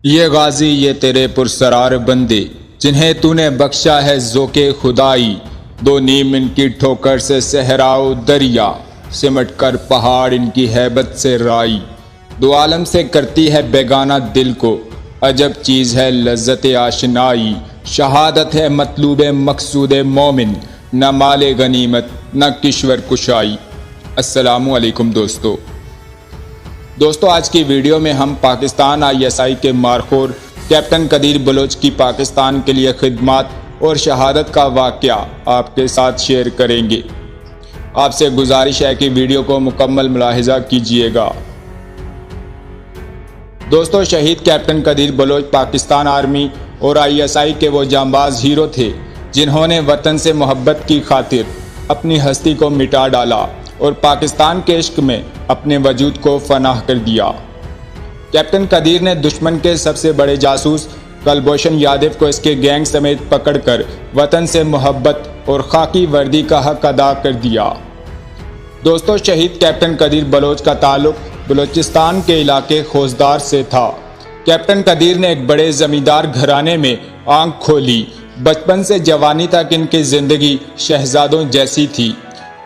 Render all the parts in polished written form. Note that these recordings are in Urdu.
یہ غازی یہ تیرے پرسرار بندے جنہیں تو نے بخشا ہے ذوق خدائی، دو نیم ان کی ٹھوکر سے صحراؤ دریا، سمٹ کر پہاڑ ان کی ہیبت سے رائی، دو عالم سے کرتی ہے بیگانہ دل کو، عجب چیز ہے لذت آشنائی، شہادت ہے مطلوب مقصود مومن، نہ مال غنیمت نہ کشور کشائی۔ السلام علیکم دوستو آج کی ویڈیو میں ہم پاکستان ISI کے مارخور کیپٹن قدیر بلوچ کی پاکستان کے لیے خدمات اور شہادت کا واقعہ آپ کے ساتھ شیئر کریں گے۔ آپ سے گزارش ہے کہ ویڈیو کو مکمل ملاحظہ کیجیے گا۔ دوستو شہید کیپٹن قدیر بلوچ پاکستان آرمی اور ISI کے وہ جانباز ہیرو تھے جنہوں نے وطن سے محبت کی خاطر اپنی ہستی کو مٹا ڈالا اور پاکستان کے عشق میں اپنے وجود کو فنا کر دیا۔ کیپٹن قدیر نے دشمن کے سب سے بڑے جاسوس کلبھوشن یادو کو اس کے گینگ سمیت پکڑ کر وطن سے محبت اور خاکی وردی کا حق ادا کر دیا۔ دوستو شہید کیپٹن قدیر بلوچ کا تعلق بلوچستان کے علاقے خوزدار سے تھا۔ کیپٹن قدیر نے ایک بڑے زمیندار گھرانے میں آنکھ کھولی۔ بچپن سے جوانی تک ان کی زندگی شہزادوں جیسی تھی۔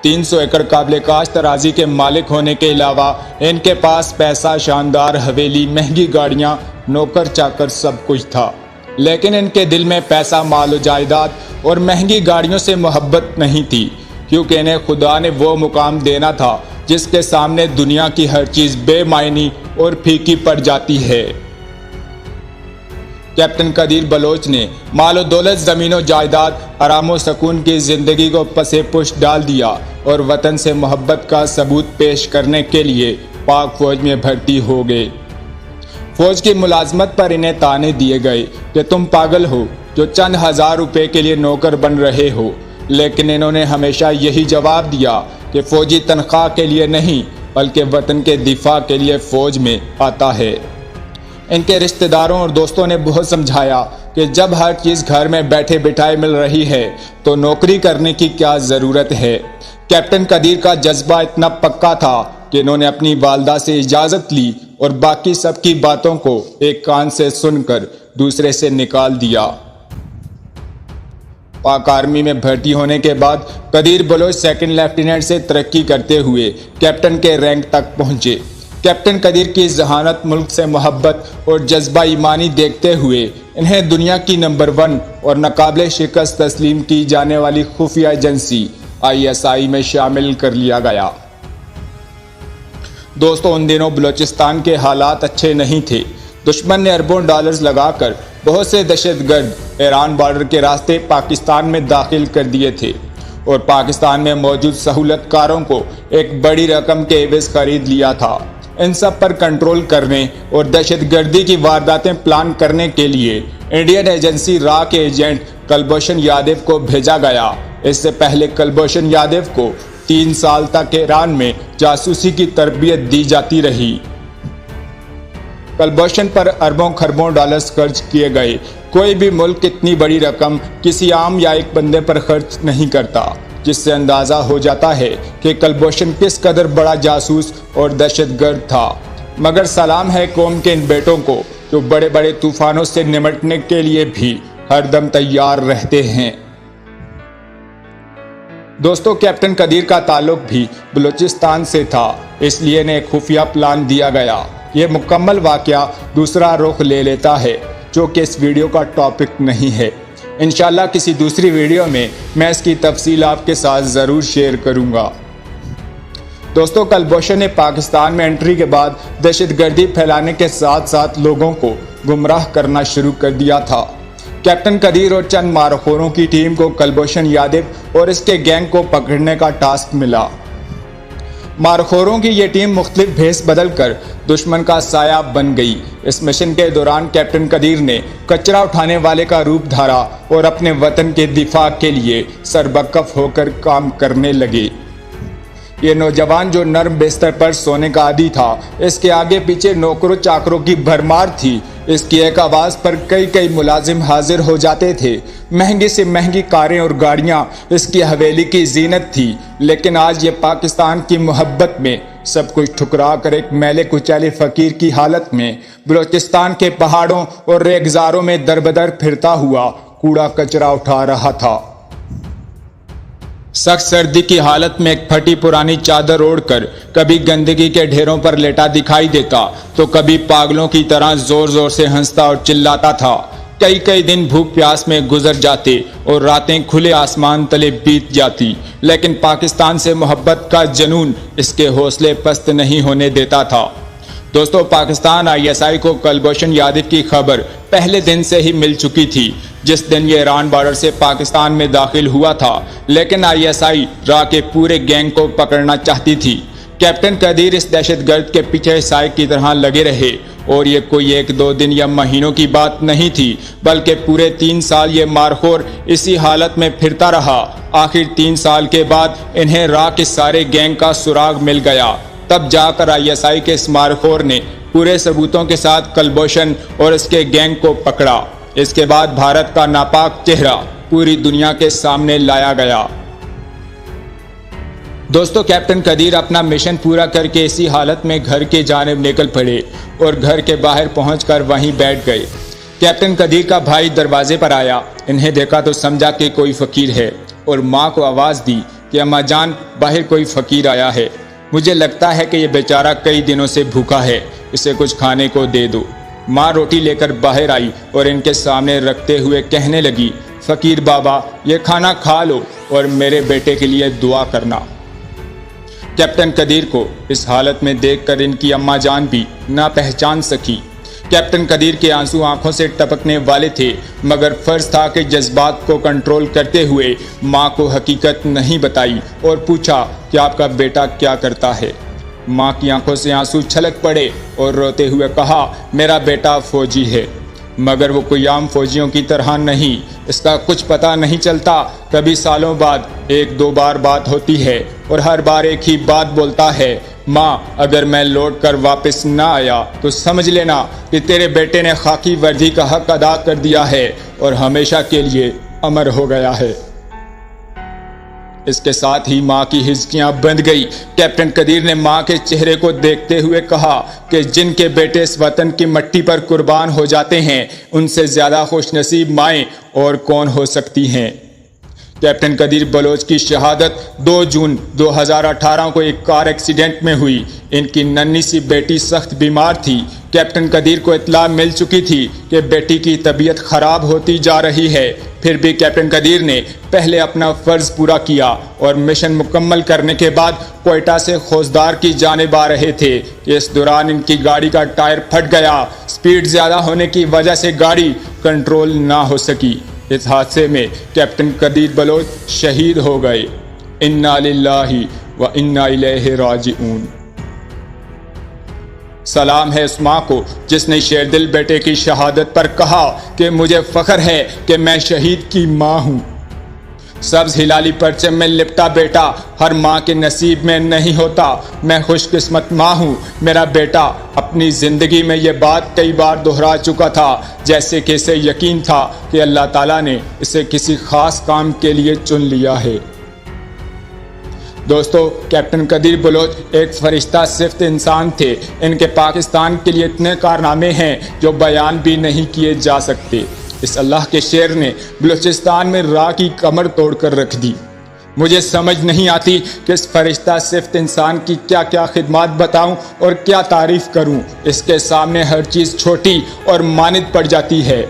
300 ایکڑ قابل کاشت اراضی کے مالک ہونے کے علاوہ ان کے پاس پیسہ، شاندار حویلی، مہنگی گاڑیاں، نوکر چاکر سب کچھ تھا، لیکن ان کے دل میں پیسہ، مال و جائیداد اور مہنگی گاڑیوں سے محبت نہیں تھی، کیونکہ انہیں خدا نے وہ مقام دینا تھا جس کے سامنے دنیا کی ہر چیز بے معنی اور پھیکی پڑ جاتی ہے۔ کیپٹن قدیر بلوچ نے مال و دولت، زمین و جائیداد، آرام و سکون کی زندگی کو پس پش ڈال دیا اور وطن سے محبت کا ثبوت پیش کرنے کے لیے پاک فوج میں بھرتی ہو گئے۔ فوج کی ملازمت پر انہیں تانے دیے گئے کہ تم پاگل ہو جو چند ہزار روپے کے لیے نوکر بن رہے ہو، لیکن انہوں نے ہمیشہ یہی جواب دیا کہ فوجی تنخواہ کے لیے نہیں بلکہ وطن کے دفاع کے لیے فوج میں آتا ہے۔ ان کے رشتہ داروں اور دوستوں نے بہت سمجھایا کہ جب ہر چیز گھر میں بیٹھے بٹھائے مل رہی ہے تو نوکری کرنے کی کیا ضرورت ہے۔ کیپٹن قدیر کا جذبہ اتنا پکا تھا کہ انہوں نے اپنی والدہ سے اجازت لی اور باقی سب کی باتوں کو ایک کان سے سن کر دوسرے سے نکال دیا۔ پاک آرمی میں بھرتی ہونے کے بعد قدیر بلوچ سیکنڈ لیفٹیننٹ سے ترقی کرتے ہوئے کیپٹن کے رینک تک پہنچے۔ کیپٹن قدیر کی ذہانت، ملک سے محبت اور جذبہ ایمانی دیکھتے ہوئے انہیں دنیا کی نمبر 1 اور ناقابل شکست تسلیم کی جانے والی خفیہ ایجنسی ISI میں شامل کر لیا گیا۔ دوستو ان دنوں بلوچستان کے حالات اچھے نہیں تھے۔ دشمن نے اربوں ڈالرز لگا کر بہت سے دہشت گرد ایران بارڈر کے راستے پاکستان میں داخل کر دیے تھے اور پاکستان میں موجود سہولت کاروں کو ایک بڑی رقم کے عوض خرید لیا تھا۔ ان سب پر کنٹرول کرنے اور دہشت گردی کی وارداتیں پلان کرنے کے لیے انڈین ایجنسی را کے ایجنٹ کلبھوشن یادو کو بھیجا گیا۔ اس سے پہلے کلبھوشن یادو کو 3 سال تک ایران میں جاسوسی کی تربیت دی جاتی رہی۔ کلبھوشن پر اربوں خربوں ڈالرز خرچ کیے گئے۔ کوئی بھی ملک اتنی بڑی رقم کسی عام یا ایک بندے پر خرچ نہیں کرتا، جس سے اندازہ ہو جاتا ہے کہ کلبھوشن کس قدر بڑا جاسوس اور دہشت گرد تھا۔ مگر سلام ہے قوم کے ان بیٹوں کو جو بڑے بڑے طوفانوں سے نمٹنے کے لیے بھی ہر دم تیار رہتے ہیں۔ دوستو کیپٹن قدیر کا تعلق بھی بلوچستان سے تھا، اس لیے انہیں ایک خفیہ پلان دیا گیا۔ یہ مکمل واقعہ دوسرا رخ لے لیتا ہے جو کہ اس ویڈیو کا ٹاپک نہیں ہے۔ انشاءاللہ کسی دوسری ویڈیو میں اس کی تفصیل آپ کے ساتھ ضرور شیئر کروں گا۔ دوستو کلبھوشن نے پاکستان میں انٹری کے بعد دہشت گردی پھیلانے کے ساتھ ساتھ لوگوں کو گمراہ کرنا شروع کر دیا تھا۔ کیپٹن قدیر اور چند مارخوروں کی ٹیم کو کلبھوشن یادو اور اس کے گینگ کو پکڑنے کا ٹاسک ملا۔ مارخوروں کی یہ ٹیم مختلف بھیس بدل کر دشمن کا سایہ بن گئی۔ اس مشن کے دوران کیپٹن قدیر نے کچرا اٹھانے والے کا روپ دھارا اور اپنے وطن کے دفاع کے لیے سربکف ہو کر کام کرنے لگے۔ یہ نوجوان جو نرم بستر پر سونے کا عادی تھا، اس کے آگے پیچھے نوکروں چاکروں کی بھرمار تھی، اس کی ایک آواز پر کئی ملازم حاضر ہو جاتے تھے۔ مہنگی سے مہنگی کاریں اور گاڑیاں اس کی حویلی کی زینت تھی، لیکن آج یہ پاکستان کی محبت میں سب کچھ ٹھکرا کر ایک میلے کچیلے فقیر کی حالت میں بلوچستان کے پہاڑوں اور ریگزاروں میں دربدر پھرتا ہوا کوڑا کچرا اٹھا رہا تھا۔ سخت سردی کی حالت میں ایک پھٹی پرانی چادر اوڑھ کر کبھی گندگی کے ڈھیروں پر لیٹا دکھائی دیتا تو کبھی پاگلوں کی طرح زور زور سے ہنستا اور چلاتا تھا۔ کئی دن بھوک پیاس میں گزر جاتے اور راتیں کھلے آسمان تلے بیت جاتی، لیکن پاکستان سے محبت کا جنون اس کے حوصلے پست نہیں ہونے دیتا تھا۔ دوستو، پاکستان ISI کو کلبھوشن یادو کی خبر پہلے دن سے ہی مل چکی تھی جس دن یہ ایران بارڈر سے پاکستان میں داخل ہوا تھا، لیکن ISI را کے پورے گینگ کو پکڑنا چاہتی تھی۔ کیپٹن قدیر اس دہشت گرد کے پیچھے سائے کی طرح لگے رہے اور یہ کوئی 1-2 دن یا مہینوں کی بات نہیں تھی، بلکہ پورے 3 سال یہ مارخور اسی حالت میں پھرتا رہا۔ آخر 3 سال کے بعد انہیں را کے سارے گینگ کا سراغ مل گیا، تب جا کر ISI کے اس مارخور نے پورے ثبوتوں کے ساتھ کلبھوشن اور اس کے گینگ کو پکڑا۔ اس کے بعد بھارت کا ناپاک چہرہ پوری دنیا کے سامنے لایا گیا۔ دوستو، کیپٹن قدیر اپنا مشن پورا کر کے اسی حالت میں گھر کی جانب نکل پڑے اور گھر کے باہر پہنچ کر وہیں بیٹھ گئے۔ کیپٹن قدیر کا بھائی دروازے پر آیا، انہیں دیکھا تو سمجھا کہ کوئی فقیر ہے اور ماں کو آواز دی کہ اماں جان، باہر کوئی فقیر آیا ہے، مجھے لگتا ہے کہ یہ بیچارہ کئی دنوں سے بھوکا ہے، اسے کچھ کھانے کو دے دو۔ ماں روٹی لے کر باہر آئی اور ان کے سامنے رکھتے ہوئے کہنے لگی، فقیر بابا، یہ کھانا کھا لو اور میرے بیٹے کے لیے دعا کرنا۔ کیپٹن قدیر کو اس حالت میں دیکھ کر ان کی اماں جان بھی نہ پہچان سکی۔ کیپٹن قدیر کے آنسو آنکھوں سے ٹپکنے والے تھے، مگر فرض تھا کہ جذبات کو کنٹرول کرتے ہوئے ماں کو حقیقت نہیں بتائی اور پوچھا کہ آپ کا بیٹا کیا کرتا ہے۔ ماں کی آنکھوں سے آنسو چھلک پڑے اور روتے ہوئے کہا، میرا بیٹا فوجی ہے، مگر وہ کوئی عام فوجیوں کی طرح نہیں، اس کا کچھ پتہ نہیں چلتا، کبھی سالوں بعد 1-2 بار بات ہوتی ہے اور ہر بار ایک ہی بات بولتا ہے، ماں اگر میں لوٹ کر واپس نہ آیا تو سمجھ لینا کہ تیرے بیٹے نے خاکی وردی کا حق ادا کر دیا ہے اور ہمیشہ کے لیے امر ہو گیا ہے۔ اس کے ساتھ ہی ماں کی ہچکیاں بندھ گئی۔ کیپٹن قدیر نے ماں کے چہرے کو دیکھتے ہوئے کہا کہ جن کے بیٹے اس وطن کی مٹی پر قربان ہو جاتے ہیں، ان سے زیادہ خوش نصیب مائیں اور کون ہو سکتی ہیں۔ کیپٹن قدیر بلوچ کی شہادت 2 جون 2018 کو ایک کار ایکسیڈنٹ میں ہوئی۔ ان کی ننھی سی بیٹی سخت بیمار تھی۔ کیپٹن قدیر کو اطلاع مل چکی تھی کہ بیٹی کی طبیعت خراب ہوتی جا رہی ہے، پھر بھی کیپٹن قدیر نے پہلے اپنا فرض پورا کیا اور مشن مکمل کرنے کے بعد کوئٹہ سے خوزدار کی جانب آ رہے تھے کہ اس دوران ان کی گاڑی کا ٹائر پھٹ گیا۔ سپیڈ زیادہ ہونے کی وجہ سے گاڑی کنٹرول نہ ہو سکی۔ اس حادثے میں کیپٹن قدیر بلوچ شہید ہو گئے۔ انا للہ و انا الیہ راجعون۔ سلام ہے اس ماں کو جس نے شیردل بیٹے کی شہادت پر کہا کہ مجھے فخر ہے کہ میں شہید کی ماں ہوں۔ سبز ہلالی پرچم میں لپٹا بیٹا ہر ماں کے نصیب میں نہیں ہوتا۔ میں خوش قسمت ماں ہوں، میرا بیٹا اپنی زندگی میں یہ بات کئی بار دہرا چکا تھا، جیسے کہ اسے یقین تھا کہ اللہ تعالیٰ نے اسے کسی خاص کام کے لیے چن لیا ہے۔ دوستو، کیپٹن قدیر بلوچ ایک فرشتہ صفت انسان تھے۔ ان کے پاکستان کے لیے اتنے کارنامے ہیں جو بیان بھی نہیں کیے جا سکتے۔ اس اللہ کے شیر نے بلوچستان میں راہ کی کمر توڑ کر رکھ دی۔ مجھے سمجھ نہیں آتی کہ اس فرشتہ صفت انسان کی کیا کیا خدمات بتاؤں اور کیا تعریف کروں۔ اس کے سامنے ہر چیز چھوٹی اور مانند پڑ جاتی ہے۔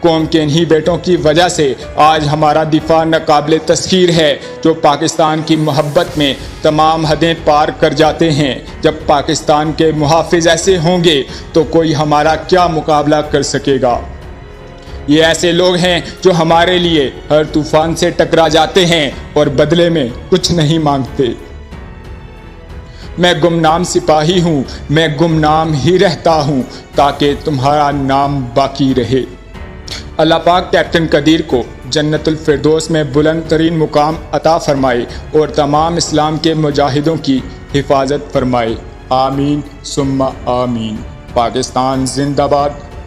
قوم کے انہی بیٹوں کی وجہ سے آج ہمارا دفاع ناقابل تسخیر ہے، جو پاکستان کی محبت میں تمام حدیں پار کر جاتے ہیں۔ جب پاکستان کے محافظ ایسے ہوں گے تو کوئی ہمارا کیا مقابلہ کر سکے گا۔ یہ ایسے لوگ ہیں جو ہمارے لیے ہر طوفان سے ٹکرا جاتے ہیں اور بدلے میں کچھ نہیں مانگتے۔ میں گمنام سپاہی ہوں، میں گمنام ہی رہتا ہوں تاکہ تمہارا نام باقی رہے۔ اللہ پاک کیپٹن قدیر کو جنت الفردوس میں بلند ترین مقام عطا فرمائے اور تمام اسلام کے مجاہدوں کی حفاظت فرمائے۔ آمین ثم آمین۔ پاکستان زندہ باد،